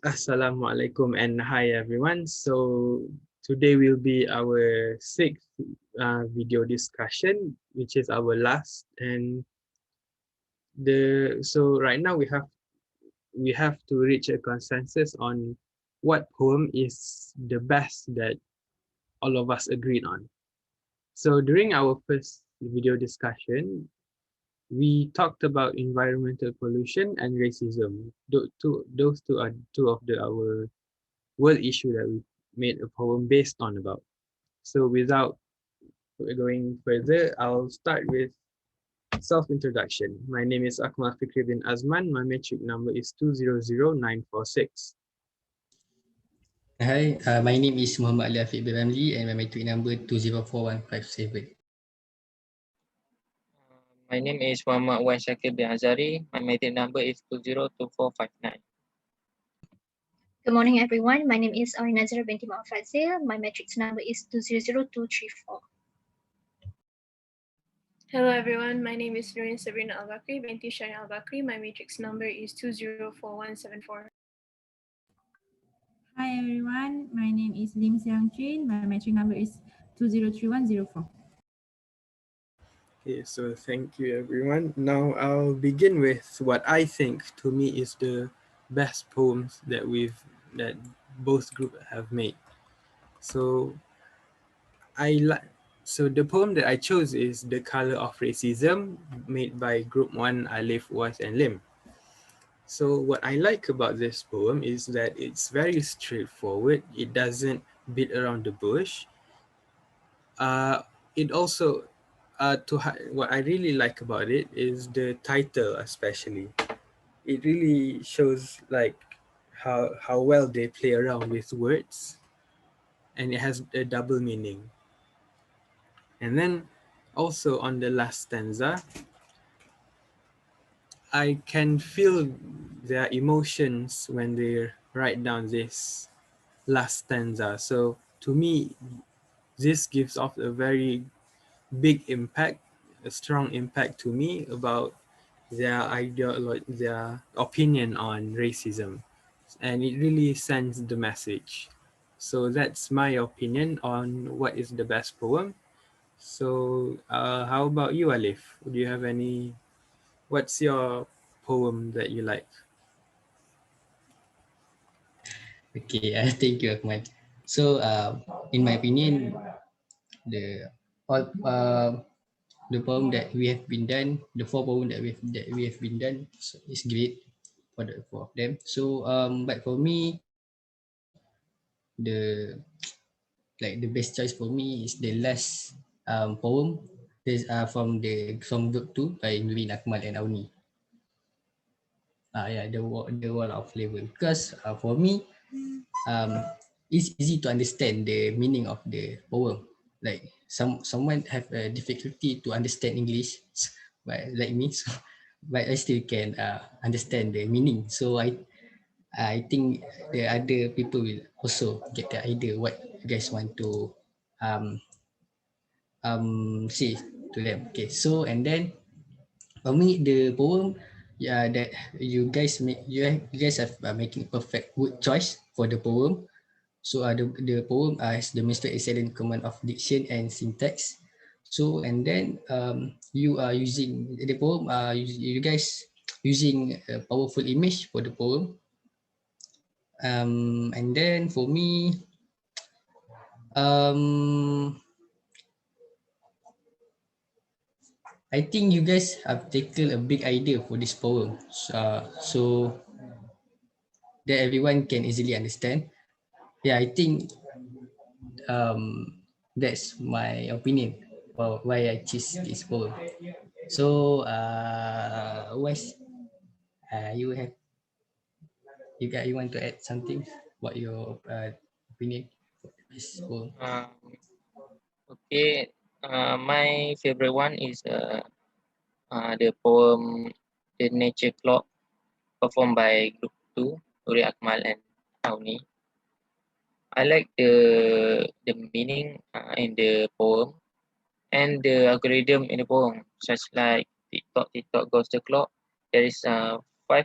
Assalamualaikum and hi everyone. So today will be our sixth video discussion, which is our last. And so right now we have to reach a consensus on what poem is the best that all of us agreed on. So during our first video discussion, we talked about environmental pollution and racism. Those two are two of our world issue that we made a poem based on about. So without going further, I'll start with self-introduction. My name is Akmal Fikri bin Azman. My metric number is 200946. Hi, my name is Muhammad Ali Afiq bin Ramli and my metric number 204157. My name is Muhammad Wan Shakir bin Azari. My metric number is 202459. Good morning, everyone. My name is Awin Nazira binti Fazil. My matrix number is 200234. Hello everyone, my name is Nurin Sabrina Al-Bakri binti Shani Al-Bakri. My matrix number is 204174. Hi everyone, my name is Lim Xiang Jin. My matric number is 203104. Okay, so thank you everyone. Now I'll begin with what I think to me is the best poems that both groups have made. So so the poem that I chose is The Color of Racism, made by Group 1, Alif, Was, and Lim. So what I like about this poem is that it's very straightforward. It doesn't beat around the bush. It also, what I really like about it is the title especially. It really shows like how well they play around with words, and it has a double meaning. And then also on the last stanza, I can feel their emotions when they write down this last stanza. So to me, this gives off a very big impact, a strong impact to me about their ideology, their opinion on racism. And it really sends the message. So that's my opinion on what is the best poem. So how about you, Alif? Do you have what's your poem that you like? Okay, thank you, Akmal. So, in my opinion, the all the poem that we have been done, the four poem that we have been done is great for the four of them. So, but for me, the the best choice for me is the last poem. This from group 2 by Nurin, Akmal and Auni. Yeah, the wall of flavor, because for me it's easy to understand the meaning of the poem. Like someone have a difficulty to understand English, but like me, so, but I still can understand the meaning. So I think the other people will also get the idea what you guys want to um say to them. Okay, so and then for me the poem, yeah, that you guys have making perfect good choice for the poem. So the poem has demonstrated excellent command of diction and syntax. So and then you are using the poem, you guys using a powerful image for the poem. And then for me, um I think you guys have taken a big idea for this poem, so that everyone can easily understand. Yeah, I think um, that's my opinion about why I choose this poem. So, Wes, you you want to add something? What your opinion for this poem? Um, okay, my favorite one is the poem The Nature Clock, performed by Group 2, Nuri Akmal and Auni. I like the meaning in the poem and the algorithm in the poem, such like TikTok, TikTok goes the clock. There is 5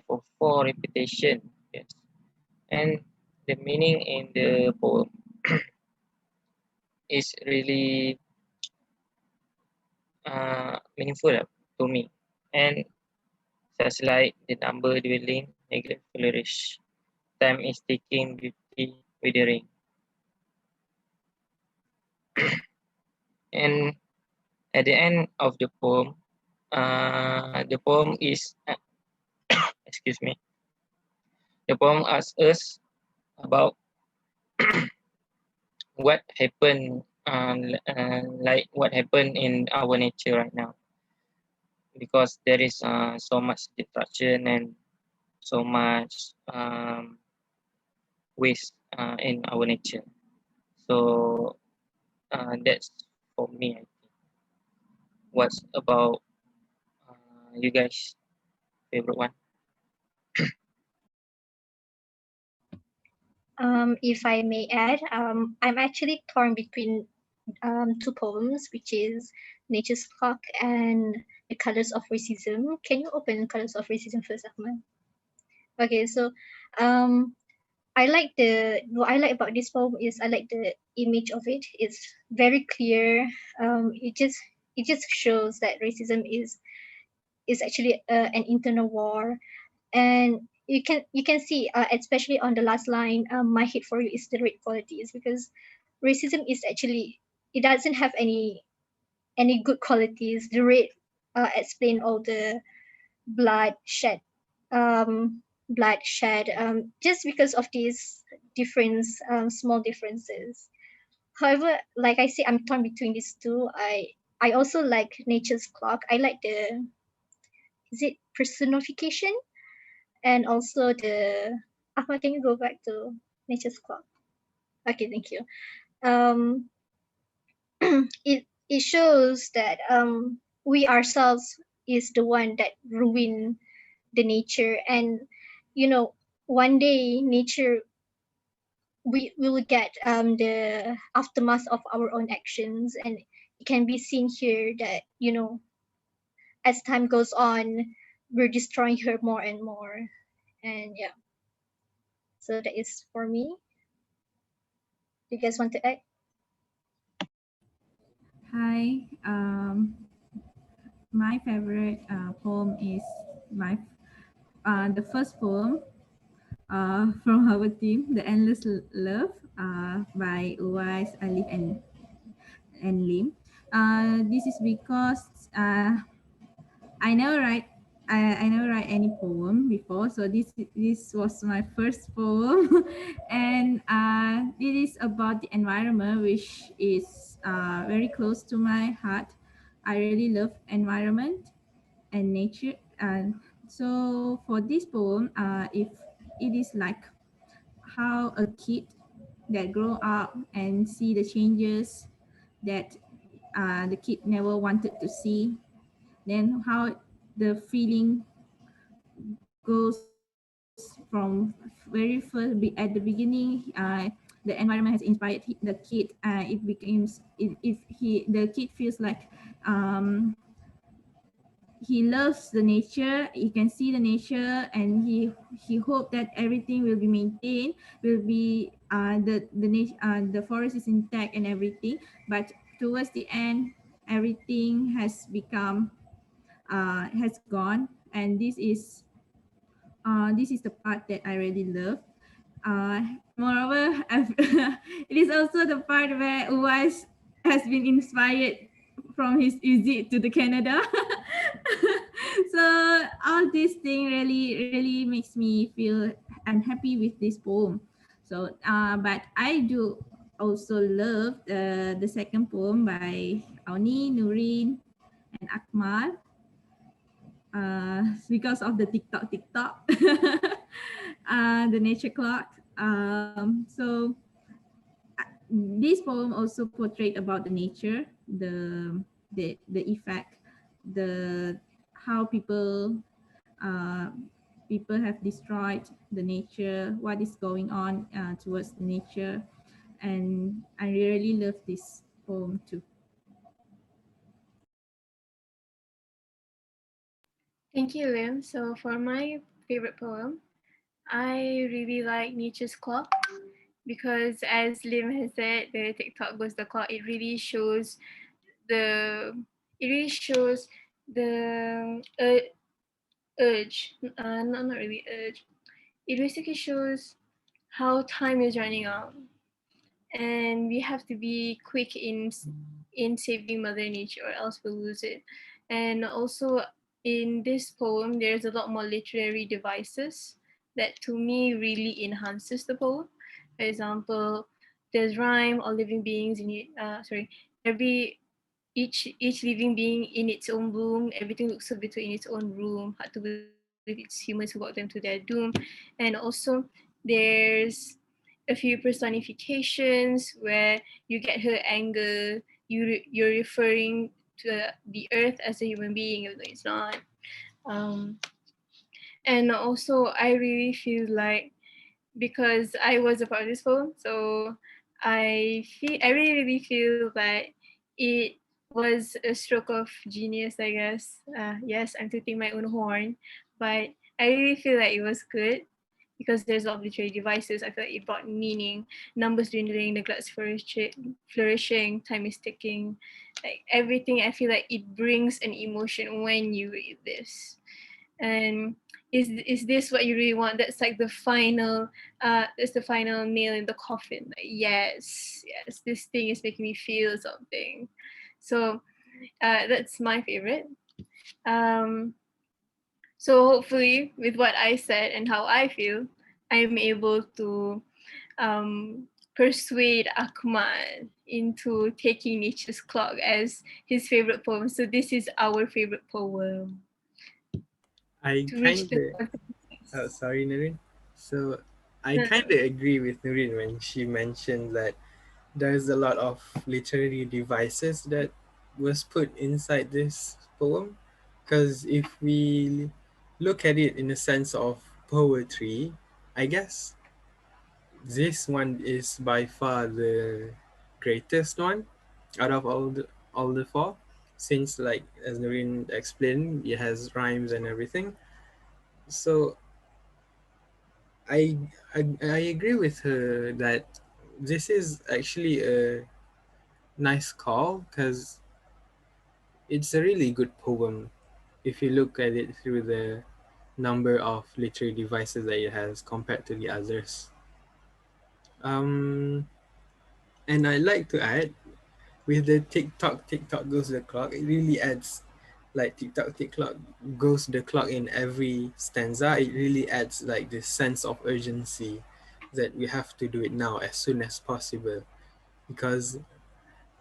or 4 repetition, yes, and the meaning in the poem is really meaningful to me. And such like the number dwelling, neglect flourish. Time is ticking, beauty withering. And at the end of the poem is, excuse me, the poem asks us about what happened, like what happened in our nature right now, because there is so much destruction and so much waste in our nature. So that's for me. I think. What's about you guys' favorite one? If I may add, I'm actually torn between two poems, which is Nature's Clock and The Colors of Racism. Can you open Colors of Racism first, Ahmad? Okay, so um, what I like about this poem is I like the image of it. It's very clear. It just shows that racism is actually an internal war, and you can see, especially on the last line, my hate for you is the red qualities, because racism is actually, it doesn't have any good qualities. The red explain all the bloodshed, just because of these small differences. However, like I say, I'm torn between these two. I also like Nature's Clock. I like the, is it personification, and also the, Ahmad, can you go back to Nature's Clock? Okay, thank you. Um, it shows that we ourselves is the one that ruin the nature, and you know, one day nature, we will get the aftermath of our own actions, and it can be seen here that, you know, as time goes on, we're destroying her more and more. And yeah, so that is for me. You guys want to add? Hi. My favorite poem is my the first poem from our team, The Endless Love, by Uwais, Alif, and Lim. This is because I never write I never write any poem before, so this was my first poem, and it is about the environment, which is very close to my heart. I really love environment and nature, and so for this poem, if it is like how a kid that grow up and see the changes that the kid never wanted to see, then how the feeling goes from very first at the beginning, the environment has inspired the kid, it becomes if he the kid feels like um, he loves the nature, he can see the nature, and he hope that everything will be maintained, will be the forest is intact and everything, but towards the end everything has become has gone, and this is the part that I really love. Moreover, it is also the part where Uwais has been inspired from his visit to the Canada. So all this thing really makes me feel I'm happy with this poem. So but I do also love the second poem by Auni, Nurin, and Akmal, because of the TikTok, the nature clock. So this poem also portrayed about the nature, the effect, the how uh, people have destroyed the nature, what is going on towards the nature, and I really love this poem too. Thank you, Lim. So for my favorite poem, I really like Nature's Clock because, as Lim has said, the TikTok goes the clock. The it really shows the urge. Not really urge. It basically shows how time is running out, and we have to be quick in saving Mother Nature, or else we'll lose it. And also, in this poem, there's a lot more literary devices that, to me, really enhances the poem. For example, there's rhyme. All living beings in it. Sorry, every each living being in its own bloom. Everything looks so beautiful in its own room. Hard to believe it's humans who brought them to their doom. And also, there's a few personifications where you get her anger. You're referring to the earth as a human being, even though it's not. Um, and also, I really feel like, because I was a part of this poem, so I really feel that it was a stroke of genius, I guess. Yes, I'm tooting my own horn, but I really feel like it was good because there's a lot of literary devices. I feel like it brought meaning, numbers dwindling, neglect's flourishing, time is ticking, like everything. I feel like it brings an emotion when you read this. And is this what you really want? That's the final nail in the coffin. Like, yes, this thing is making me feel something. So that's my favorite. um so hopefully, with what I said and how I feel, I'm able to persuade Ahmad into taking Nature's Clock as his favorite poem. So this is our favorite poem I to reach kind the of, oh, consensus. sorry, Nureen. So I kind of agree with Nureen when she mentioned that there's a lot of literary devices that was put inside this poem. Because if we look at it in the sense of poetry, I guess this one is by far the greatest one out of all the four. Since, like as Noreen explained, it has rhymes and everything. So I, I agree with her that this is actually a nice call because it's a really good poem if you look at it through the number of literary devices that it has compared to the others. Um, and I like to add with the TikTok goes the clock. It really adds, like TikTok goes the clock in every stanza. It really adds like this sense of urgency that we have to do it now as soon as possible because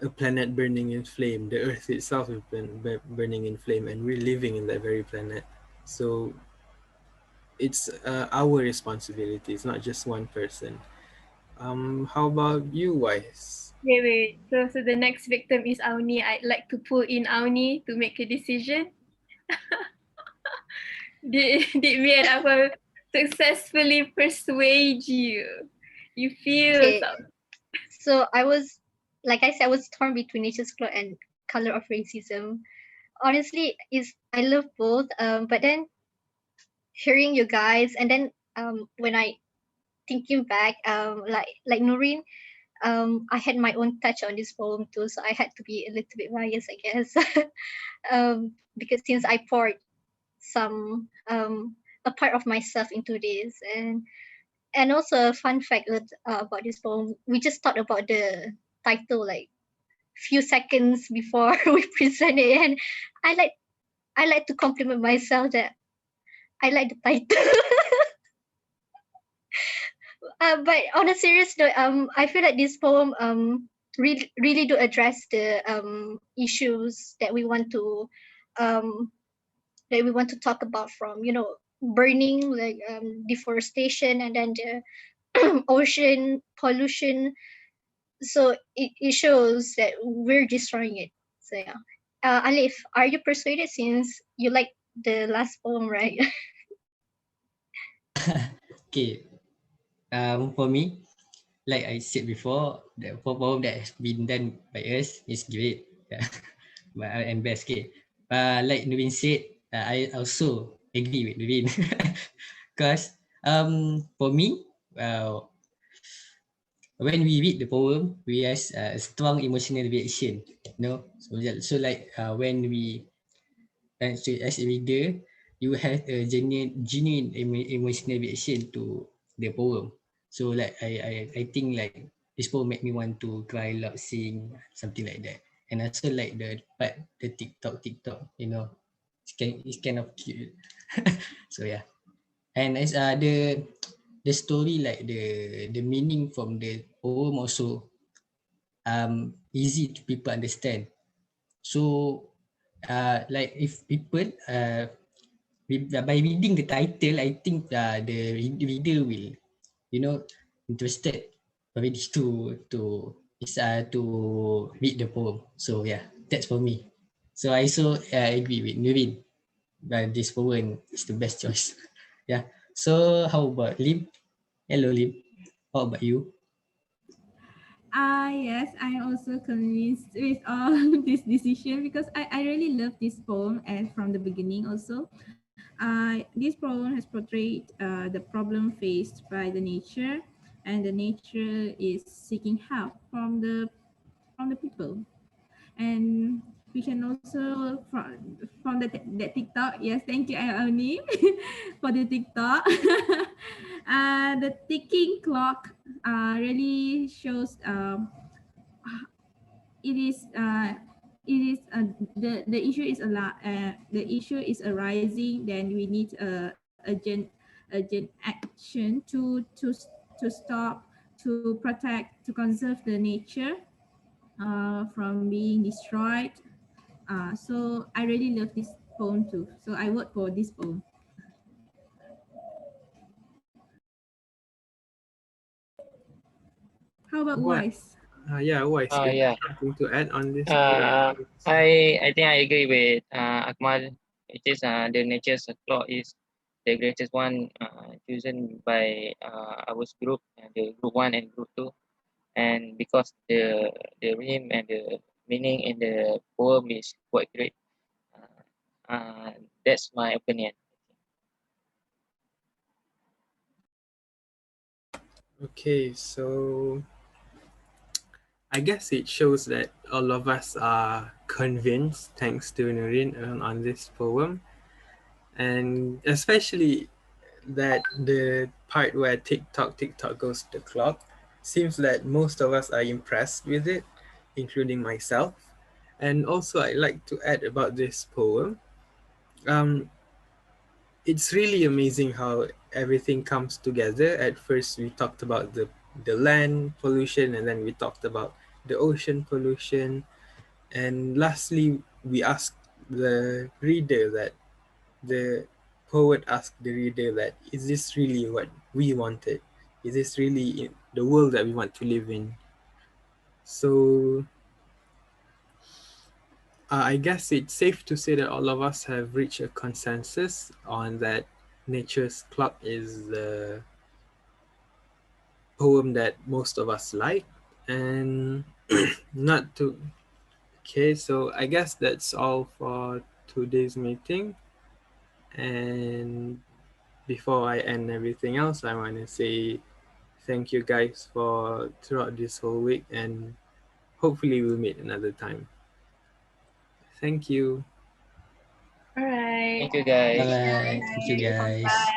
a planet burning in flame, the earth itself is burning in flame, and we're living in that very planet. So it's our responsibility. It's not just one person. How about you, Wise? Wait. So the next victim is Auni. I'd like to pull in Auni to make a decision. Did me and Apple successfully persuade you? You feel Okay, something. so like I said, I was torn between Nature's Clock and Color of Racism. Honestly, is I love both. But then hearing you guys, and then when I thinking back, like Noreen, I had my own touch on this poem too, so I had to be a little bit biased, I guess. Because since I poured some a part of myself into this, and also a fun fact about this poem, we just thought about the title like few seconds before we present it, and I like I like to compliment myself that I like the title. But on a serious note, I feel like this poem really do address the issues um that we want to talk about, from burning, like deforestation, and then the ocean pollution. So it shows that we're destroying it. So yeah. Alif, are you persuaded since you like the last poem, right? Okay. For me, like I said before, the poem that has been done by us is great. Yeah. But and best. Okay. Like Nuvin said, I also agree with Nuvin. Because For me, when we read the poem, we has a strong emotional reaction. So like when we so as a reader, you have a genuine emotional reaction to the poem. So like I think like this poem make me want to cry loud, sing something like that. And also like the part the TikTok, it's kind of cute. So yeah, and as the story like the meaning from the poem also easy to people understand. So like if people by reading the title, I think the reader will, interested already to read the poem. So yeah, that's for me. So I also agree with Nurin. This poem is the best choice. Yeah. So how about Lim? Hello Lim. How about you? Yes, I'm also convinced with all this decision because I really love this poem and from the beginning also. This poem has portrayed the problem faced by the nature, and the nature is seeking help from the people. And we can also from the TikTok. Yes, thank you, Ioni, for the TikTok. The ticking clock really shows it is it is the issue is a lot the issue is arising. Then we need urgent action to stop, to protect, to conserve the nature from being destroyed. So I really love this poem too, so I vote for this poem. How about What? Wise? Yeah, Wise, do you Yeah. have something to add on this? I think I agree with Akmal. It is the nature's law is the greatest one chosen by our group, the group one and group two, and because the rhyme and the meaning in the poem is quite great. That's my opinion. Okay, so I guess it shows that all of us are convinced, thanks to Nurin, on this poem, and especially that the part where TikTok goes to the clock seems that most of us are impressed with it, including myself. And also, I'd like to add about this poem. Um, it's really amazing how everything comes together. At first, we talked about the land pollution, and then we talked about the ocean pollution, and lastly, we asked the reader that the poet asked the reader that is this really what we wanted? Is this really the world that we want to live in? So I guess it's safe to say that all of us have reached a consensus on that Nature's Clock is the poem that most of us like. And not to, okay, so I guess that's all for today's meeting. And before I end everything else, I want to say thank you guys for throughout this whole week, and hopefully we'll meet another time. Thank you. All right. Thank you Bye guys. bye. Thank you guys.